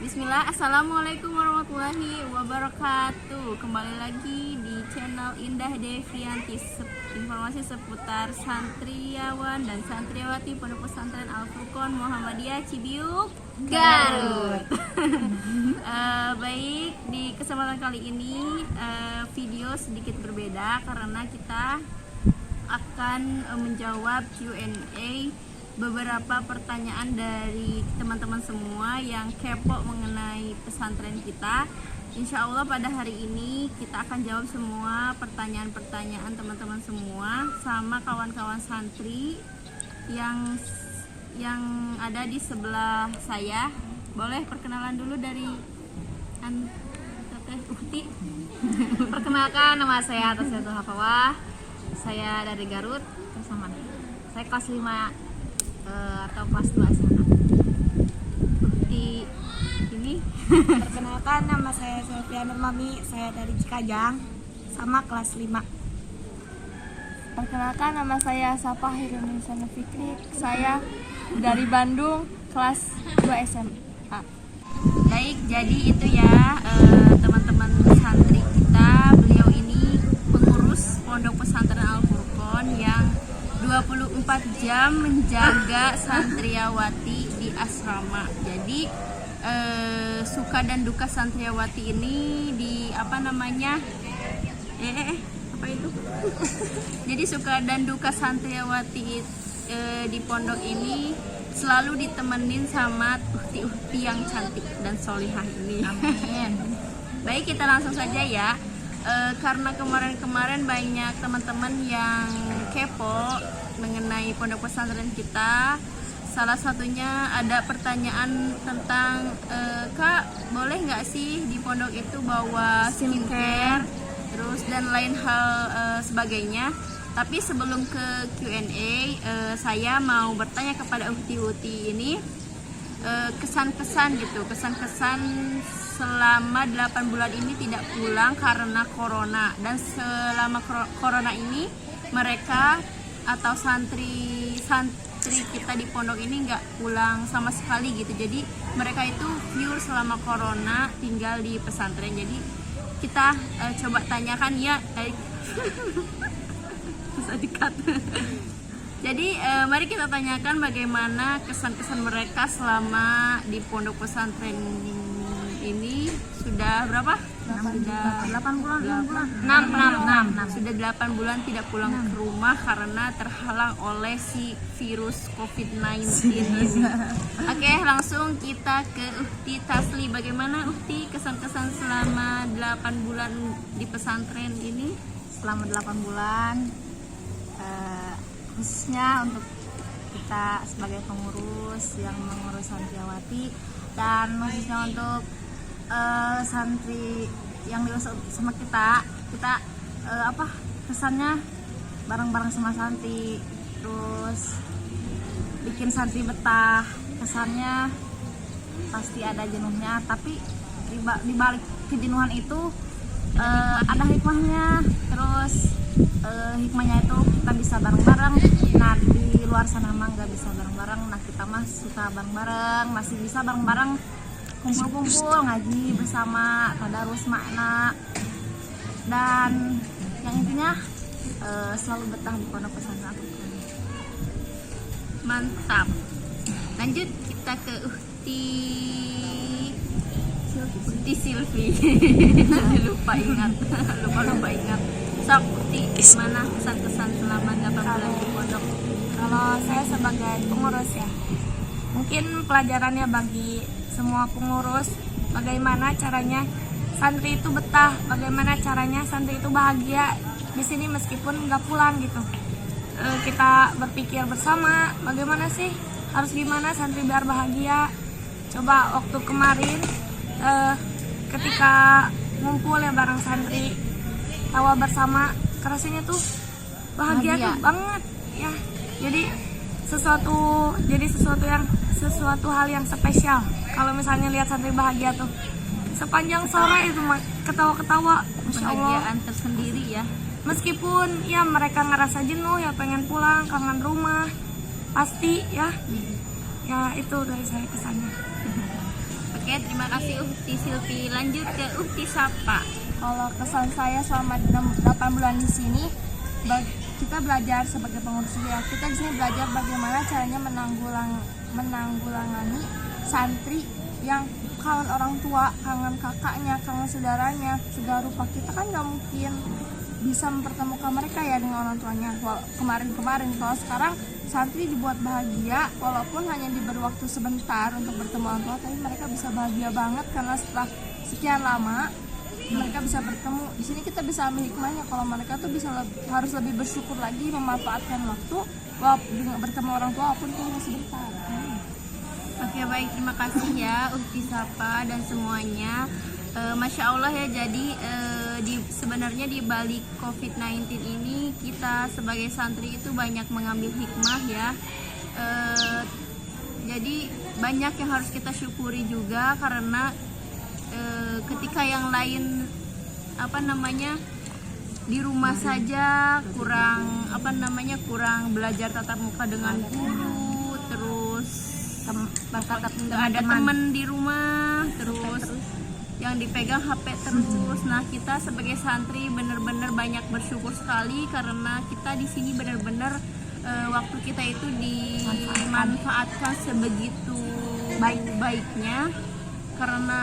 Bismillah, Assalamualaikum warahmatullahi wabarakatuh. Kembali lagi di channel Indah Devianti, informasi seputar santriawan dan santriawati Pondok Pesantren Al Furqon Muhammadiyah Cibiuk, Garut. Baik, di kesempatan kali ini video sedikit berbeda karena kita akan menjawab Q&A beberapa pertanyaan dari teman-teman semua yang kepo mengenai pesantren kita. Insya Allah pada hari ini kita akan jawab semua pertanyaan-pertanyaan teman-teman semua sama kawan-kawan santri yang ada di sebelah saya. Boleh perkenalan dulu dari Teteh Uhti. Perkenalkan, nama saya Tasyatul Hafawah. Saya dari Garut. Sama saya kelas 5 atau kelas 2 SMA. Uhti ini. Perkenalkan, nama saya Sylvia Nurmami. Saya dari Cikajang, sama kelas 5. Perkenalkan, nama saya Safa Hirunisa Fikri. Saya dari Bandung, kelas 2 SMA. Baik, jadi itu ya teman-teman santri kita. Beliau ini pengurus Pondok Pesantren Al Furqon yang 24 jam menjaga santriawati di asrama. Jadi suka dan duka santriawati ini di apa itu? Jadi suka dan duka santriawati di pondok ini selalu ditemenin sama uhti-uhti yang cantik dan solihah ini. Amin. Baik, kita langsung saja ya. Karena kemarin-kemarin banyak teman-teman yang kepo mengenai pondok pesantren kita. Salah satunya ada pertanyaan tentang Kak, boleh nggak sih di pondok itu bawa skincare terus dan lain hal sebagainya. Tapi sebelum ke Q&A, saya mau bertanya kepada uhti-uhti ini kesan-kesan selama 8 bulan ini tidak pulang karena corona, dan selama corona ini mereka atau santri kita di pondok ini nggak pulang sama sekali gitu. Jadi mereka itu pure selama corona tinggal di pesantren. Jadi kita coba tanyakan ya. Bisa dikat. Jadi mari kita tanyakan bagaimana kesan-kesan mereka selama di pondok pesantren ini. Sudah berapa? Sudah 8 bulan, 6. Sudah 8 bulan tidak pulang ke rumah karena terhalang oleh si virus COVID-19 ini. Oke, langsung kita ke Uhti Tasli. Bagaimana Uhti kesan-kesan selama 8 bulan di pesantren ini? Selama 8 bulan, khususnya untuk kita sebagai pengurus yang mengurus santriawati, dan khususnya untuk santri yang dewasa sama kita kesannya bareng-bareng sama santri, terus bikin santri betah. Kesannya pasti ada jenuhnya, tapi di balik kejenuhan itu ada hikmahnya. Terus hikmahnya itu kita bisa bareng-bareng. Nah, di luar sana mah nggak bisa bareng-bareng. Nah, kita mah suka bareng-bareng, masih bisa bareng-bareng, kumpul-kumpul ngaji bersama, tadarus makna, dan yang intinya selalu betah di pondok pesantren. Mantap. Lanjut kita ke Uhti Silvi. lupa ingat. Sok Uhti, gimana kesan-kesan selama 8 bulan di pondok? Kalau saya sebagai pengurus ya, mungkin pelajarannya bagi semua pengurus, bagaimana caranya santri itu betah, bagaimana caranya santri itu bahagia di sini meskipun nggak pulang gitu. Kita berpikir bersama, bagaimana sih, harus gimana santri biar bahagia. Coba waktu kemarin ketika ngumpul ya bareng santri, tawa bersama, rasanya tuh bahagia tuh banget ya. Jadi sesuatu hal yang spesial. Kalau misalnya lihat santri bahagia tuh, sepanjang sore itu ketawa-ketawa, Masya Allah. Kebahagiaan tersendiri ya. Meskipun ya mereka ngerasa jenuh ya, pengen pulang, kangen rumah, pasti ya. Ya itu dari saya kesannya. Oke, terima kasih Ukti Silvi. Lanjut ke Ukti Sapa. Kalau kesan saya selama 8 bulan di sini, kita belajar sebagai pengurus ya. Kita di sini belajar bagaimana caranya menanggulangani santri yang kangen orang tua, kangen kakaknya, kangen saudaranya, segala rupa. Kita kan nggak mungkin bisa mempertemukan mereka ya dengan orang tuanya. Kemarin kalau sekarang santri dibuat bahagia walaupun hanya diberi waktu sebentar untuk bertemu orang tua, tapi mereka bisa bahagia banget karena setelah sekian lama mereka bisa bertemu. Di sini kita bisa ambil hikmahnya kalau mereka tuh harus lebih bersyukur lagi, memanfaatkan waktu bertemu orang tua walaupun itu hanya sebentar. Oke, baik, terima kasih ya Ukti Sapa dan semuanya. Masya Allah ya, jadi sebenarnya di balik COVID-19 ini kita sebagai santri itu banyak mengambil hikmah ya. Jadi banyak yang harus kita syukuri juga karena ketika yang lain di rumah saja kurang belajar tatap muka dengan guru, terus ada teman di rumah, terus yang dipegang HP terus. Nah, kita sebagai santri benar-benar banyak bersyukur sekali karena kita di sini benar-benar waktu kita itu dimanfaatkan sebegitu baiknya, karena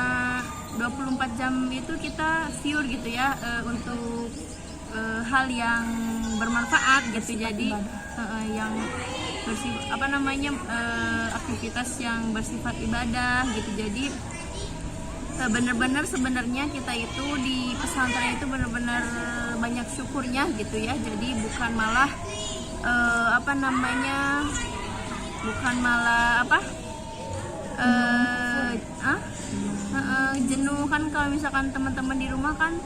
24 jam itu kita pure gitu ya untuk hal yang bermanfaat gitu. Jadi yang aktivitas yang bersifat ibadah gitu. Jadi benar-benar sebenarnya kita itu di pesantren itu benar-benar banyak syukurnya gitu ya. Jadi bukan malah jenuh kan. Kalau misalkan teman-teman di rumah kan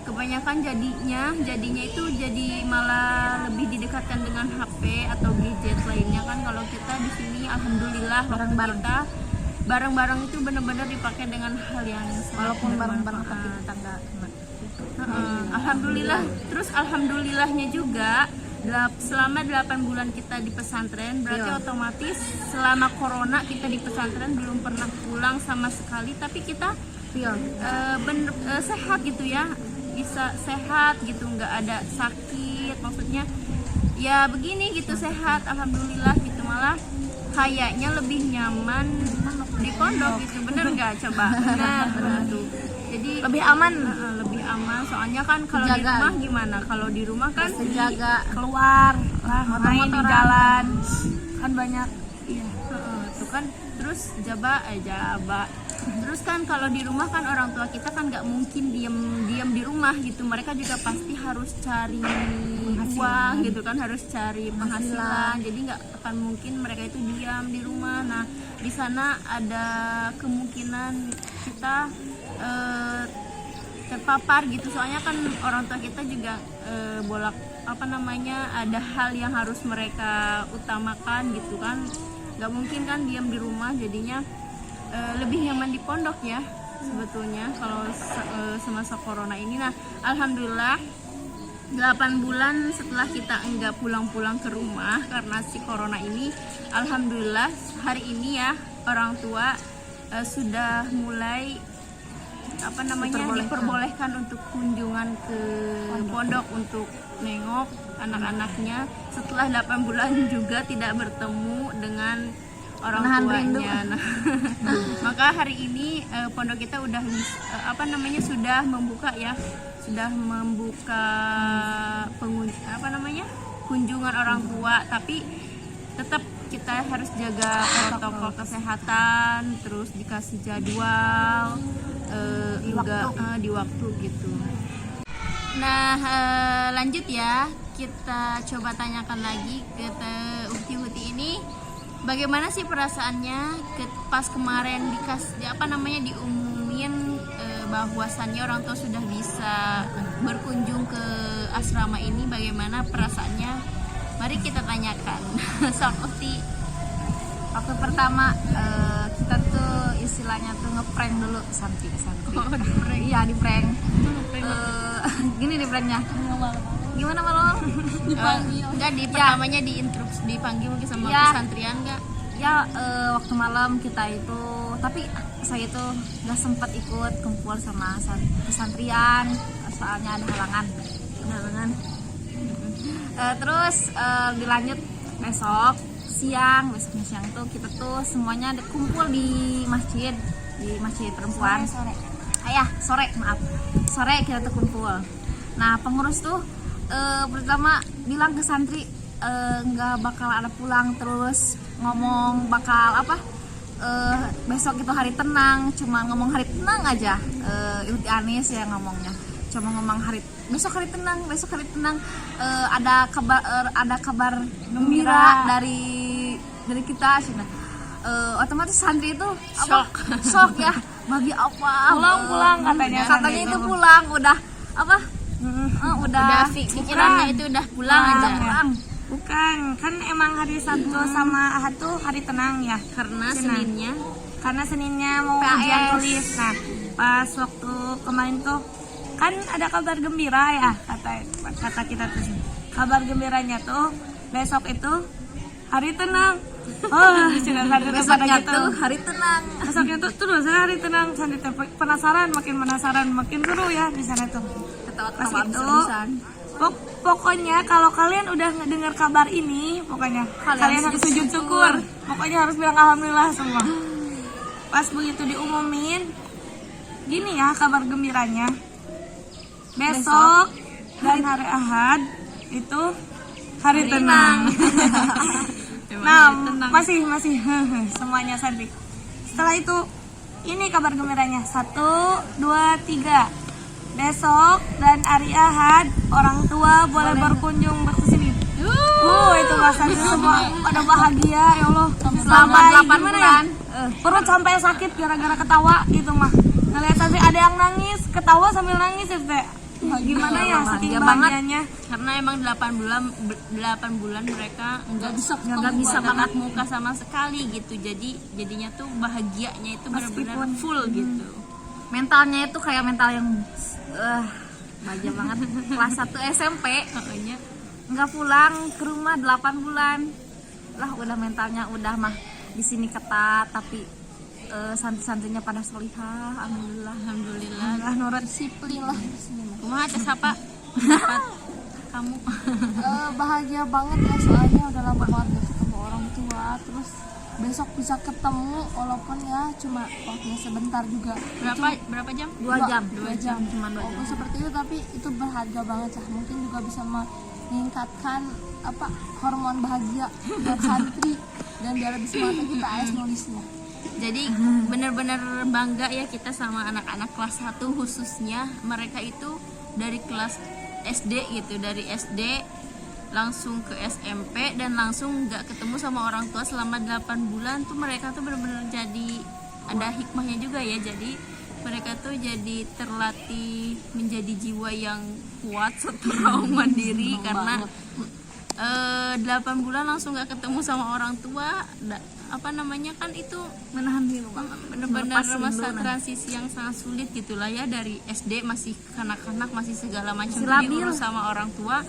kebanyakan jadinya itu jadi malah lebih didekatkan dengan HP atau gadget lainnya kan. Kalau kita di sini alhamdulillah barang-barang itu benar-benar dipakai dengan hal yang Walaupun bareng-bareng tapi kita nggak alhamdulillah. Terus alhamdulillahnya juga selama 8 bulan kita di pesantren, berarti otomatis selama corona kita di pesantren belum pernah pulang sama sekali, tapi kita sehat gitu ya, bisa sehat gitu, nggak ada sakit, maksudnya ya begini gitu, sehat alhamdulillah gitu. Malah kayaknya lebih nyaman di pondok gitu, bener nggak? Coba benar tuh. Jadi lebih aman soalnya kan kalau di rumah gimana? Kalau di rumah kan jaga keluar lah, main di jalan kan banyak. Iya, tuh kan. Terus terus kan kalau di rumah kan orang tua kita kan nggak mungkin diam di rumah gitu. Mereka juga pasti harus cari uang gitu kan, harus cari penghasilan. Jadi nggak akan mungkin mereka itu diam di rumah. Nah, di sana ada kemungkinan kita terpapar gitu. Soalnya kan orang tua kita juga ada hal yang harus mereka utamakan gitu kan. Nggak mungkin kan diam di rumah, jadinya lebih nyaman di pondok ya sebetulnya kalau semasa corona ini. Nah, alhamdulillah 8 bulan setelah kita enggak pulang-pulang ke rumah karena si corona ini, alhamdulillah hari ini ya orang tua sudah mulai diperbolehkan untuk kunjungan ke pondok untuk nengok anak-anaknya setelah 8 bulan juga tidak bertemu dengan orang tuanya. Nah, maka hari ini pondok kita udah sudah membuka kunjungan orang tua, tapi tetap kita harus jaga protokol kesehatan, terus dikasih jadwal di waktu gitu. Nah, lanjut ya, kita coba tanyakan lagi ke Ukti ini, bagaimana sih perasaannya pas kemarin diumumin bahwasannya orang tua sudah bisa berkunjung ke asrama ini, bagaimana perasaannya? Mari kita tanyakan. Sok Ukti. Waktu pertama kita tuh istilahnya tuh ngeprank dulu santri. Iya, di prank. Gini di pranknya. Gimana malam? Dipanggil. Enggak, pertamanya dipanggil sama pesantrian enggak? Ya, waktu malam kita itu, tapi saya tuh nggak sempat ikut kumpul sama pesantrian soalnya ada halangan. Terus dilanjut besok siang tuh kita tuh semuanya kumpul di masjid perempuan. Sore kita tuh kumpul. Nah pengurus tuh pertama bilang ke santri nggak bakal ada pulang, terus ngomong bakal besok itu hari tenang, cuma ngomong hari tenang aja. Ibu Anis ya ngomongnya, cuma ngomong besok hari tenang. Ada kabar gembira dari kita sih. Otomatis santri itu shock ya, bagi apa Pulang katanya itu pulang udah Udah pikirannya itu udah pulang aja. Bukan, kan emang hari Sabtu sama Ahad tuh hari tenang ya. Karena Seninnya mau ujian tulis. Nah, pas waktu kemarin tuh kan ada kabar gembira ya, kata kita tuh. Kabar gembiranya tuh besok itu hari tenang. Oh, besoknya tuh hari tenang. Besoknya tuh terus hari tenang. Santri penasaran, makin seru ya di sana tuh. Pas itu pokoknya kalau kalian udah ngedengar kabar ini, pokoknya kalian harus sujud syukur. Pokoknya harus bilang alhamdulillah semua. Pas begitu diumumin, gini ya kabar gembiranya. Besok dan hari Ahad itu hari tenang. Nah, masih semuanya santri. Setelah itu ini kabar gembiranya 1, 2, 3. Besok dan hari Ahad orang tua boleh berkunjung kesini. Itu rasanya semua pada bahagia ya Allah. Selama 8 bulan. Perut sampai sakit gara-gara ketawa gitu mah. Ngeliat santri ada yang nangis, ketawa sambil nangis ya teh. Gimana ya saking bahagianya. Karena emang 8 bulan mereka nggak bisa banget muka sama sekali gitu. Jadinya tuh bahagianya itu benar-benar full gitu. Mentalnya itu kayak mental yang baja banget. Kelas 1 SMP nggak pulang ke rumah 8 bulan lah, udah mentalnya udah mah di sini ketat, tapi santri-santrinya pada solihah. Alhamdulillah nurut disiplin lah di sini. Kumaha teh sapa? Kamu bahagia banget ya, soalnya udah lama banget gak ketemu orang tua, terus besok bisa ketemu walaupun ya cuma waktunya sebentar juga. Berapa jam? 2 jam. Cuma 2 jam. Seperti itu, tapi itu berharga banget ya. Mungkin juga bisa meningkatkan hormon bahagia buat santri dan biar lebih semangat kita AS nulisnya. Jadi benar-benar bangga ya kita sama anak-anak kelas 1 khususnya. Mereka itu dari kelas SD gitu, dari SD langsung ke SMP dan langsung nggak ketemu sama orang tua selama 8 bulan tuh. Mereka tuh benar-benar jadi ada hikmahnya juga ya. Jadi mereka tuh jadi terlatih menjadi jiwa yang kuat, strong, mandiri karena 8 bulan langsung nggak ketemu sama orang tua. Kan itu Menahan diri benar-benar masa transisi yang sangat sulit gitulah ya. Dari SD masih kanak-kanak, masih segala macam diurus sama orang tua.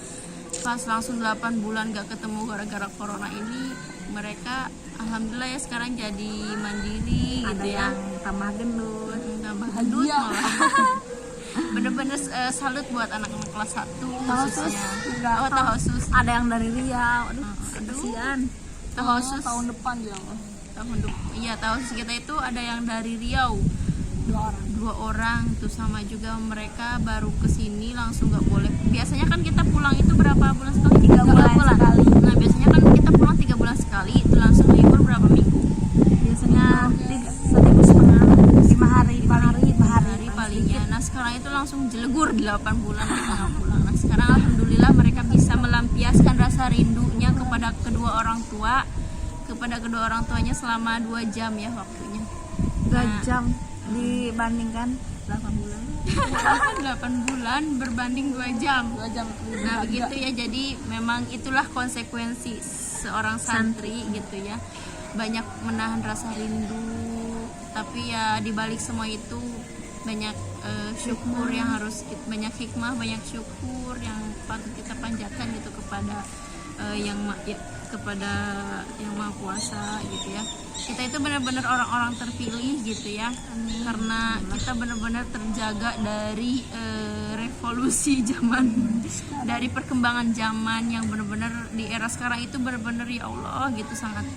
Pas langsung 8 bulan gak ketemu gara-gara corona ini, mereka alhamdulillah ya sekarang jadi mandiri ada gitu ya. Yang tambah gendut malah. Bener-bener salut buat anak-anak kelas 1 khususnya. Tahusus. Ada yang dari Riau. Kasihan. Tahusus tahun depan ya. Tahusus kita itu ada yang dari Riau. 2 orang tuh, sama juga mereka baru kesini langsung nggak boleh. Biasanya kan kita pulang itu berapa bulan sekali? 3 bulan sekali. Nah biasanya kan kita pulang 3 bulan sekali, itu langsung libur berapa minggu? Biasanya 1,5 hari palingnya. Nah sekarang itu langsung jelegur 8 bulan kita nggak pulang. Nah sekarang alhamdulillah mereka bisa melampiaskan rasa rindunya kepada kedua orang tuanya selama 2 jam ya waktunya. 2 jam dibandingkan 8 bulan. 8 bulan berbanding 2 jam. Nah begitu ya, jadi memang itulah konsekuensi seorang santri gitu ya. Banyak menahan rasa rindu, tapi ya dibalik semua itu banyak syukur yang harus banyak hikmah, banyak syukur yang patut kita panjatkan gitu kepada kepada yang Maha Kuasa gitu ya. Kita itu benar-benar orang-orang terpilih gitu ya. Karena kita benar-benar terjaga dari revolusi zaman, dari perkembangan zaman yang benar-benar di era sekarang itu benar-benar ya Allah gitu sangat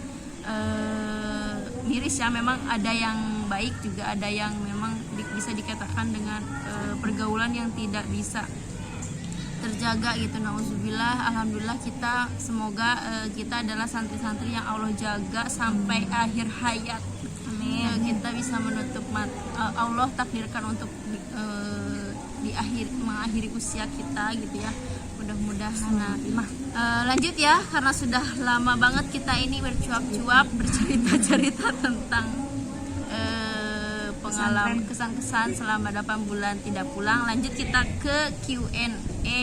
miris ya. Memang ada yang baik juga ada yang memang bisa dikatakan dengan pergaulan yang tidak bisa terjaga gitu. Nauzubillah. Alhamdulillah kita semoga kita adalah santri-santri yang Allah jaga sampai akhir hayat. Amin. Kita bisa menutup Allah takdirkan untuk mengakhiri usia kita gitu ya. Mudah-mudahan. Lanjut ya, karena sudah lama banget kita ini bercuap-cuap bercerita-cerita tentang pengalaman kesan-kesan selama 8 bulan tidak pulang. Lanjut kita ke Q&A.